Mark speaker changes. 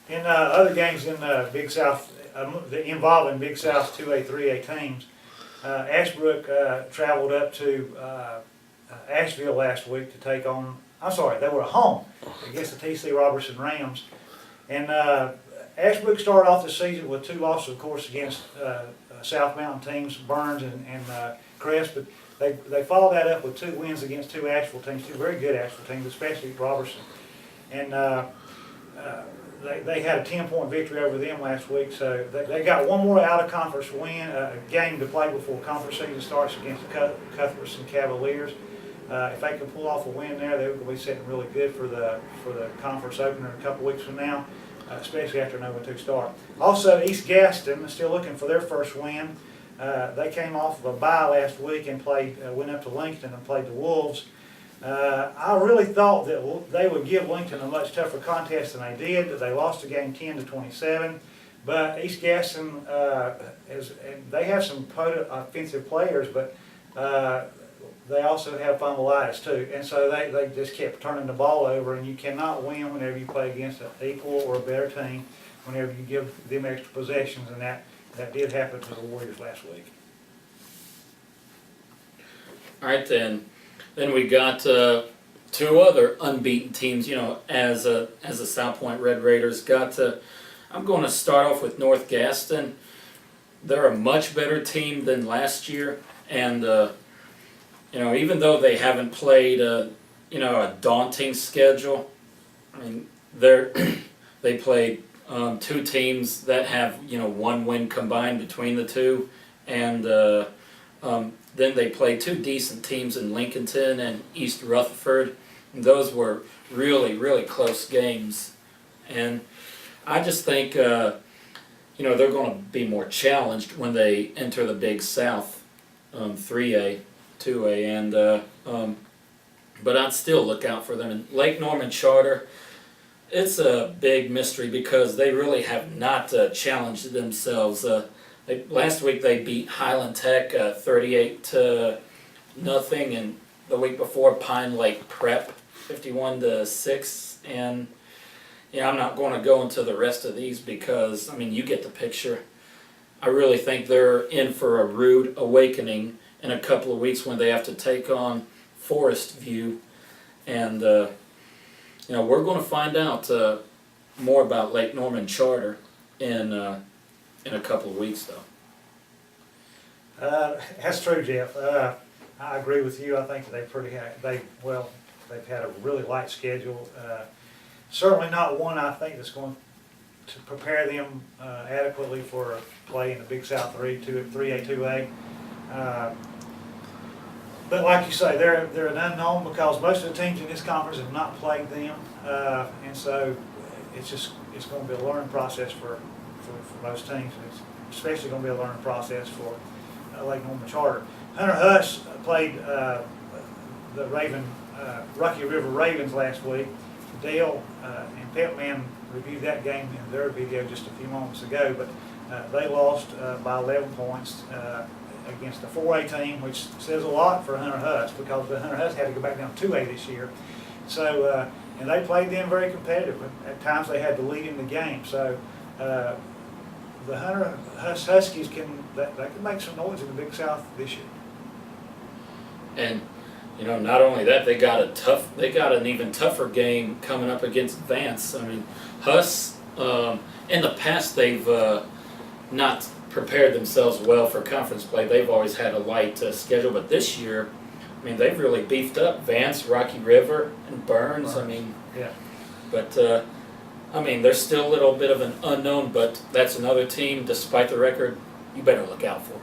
Speaker 1: In other games in Big South, involving Big South 2A, 3A teams, Ashbrook traveled up to Asheville last week to take on, I'm sorry, they were at home against the TC Robertson Rams. And Ashbrook started off the season with 2 losses, of course, against South Mountain teams, Burns and Crest, but they followed that up with 2 wins against 2 Asheville teams, 2 very good Asheville teams, especially Robertson. And they had a 10-point victory over them last week, so they got one more out-of-conference win, a game to play before conference season starts against the Cuthbertson Cavaliers. If they can pull off a win there, they're going to be sitting really good for the conference opener a couple weeks from now, especially after an 0-2 start. Also, East Gaston is still looking for their first win. They came off of a bye last week and went up to Lincoln and played the Wolves. I really thought that they would give Lincoln a much tougher contest than they did. They lost the game 10-27, but East Gaston they have some potent offensive players, but they also have fundulitis too, and so they just kept turning the ball over. And you cannot win whenever you play against an equal or a better team. Whenever you give them extra possessions, and that did happen to the Warriors last week.
Speaker 2: All right, then we got 2 other unbeaten teams. You know, as a South Point Red Raiders got. I'm going to start off with North Gaston. They're a much better team than last year, and you know, even though they haven't played you know, a daunting schedule, I mean, they played 2 teams that have, you know, 1 win combined between the 2, and then they played 2 decent teams in Lincolnton and East Rutherford. And those were really, really close games. And I just think, you know, they're going to be more challenged when they enter the Big South 3A, 2A, and but I'd still look out for them. And Lake Norman Charter, it's a big mystery because they really have not challenged themselves. Last week they beat Highland Tech 38-0, and the week before Pine Lake Prep 51-6. And yeah, I'm not going to go into the rest of these because, I mean, you get the picture. I really think they're in for a rude awakening in a couple of weeks when they have to take on Forest View. And you know, we're going to find out more about Lake Norman Charter in a couple of weeks, though.
Speaker 1: That's true, Jeff. I agree with you. I think that they've had a really light schedule. Certainly not one I think that's going to prepare them adequately for play in the Big South 3A, 2A. But like you say, they're an unknown because most of the teams in this conference have not played them, and so it's going to be a learning process for most teams. It's especially going to be a learning process for Lake Norman Charter. Hunter Huss played the Rocky River Ravens last week. Dale and Pepman reviewed that game in their video just a few moments ago, but they lost by 11 points against the 4A team, which says a lot for Hunter Huss because Hunter Huss had to go back down to 2A this year. So, and they played them very competitive. At times they had to lead in the game. So the Hunter Huss Huskies can make some noise in the Big South this year.
Speaker 2: And you know, not only that, they got an even tougher game coming up against Vance. I mean, Huss in the past they've not prepared themselves well for conference play. They've always had a light schedule, but this year, I mean, they've really beefed up Vance, Rocky River, and Burns. I mean,
Speaker 1: yeah.
Speaker 2: But I mean, they're still a little bit of an unknown, but that's another team, despite the record, you better look out for.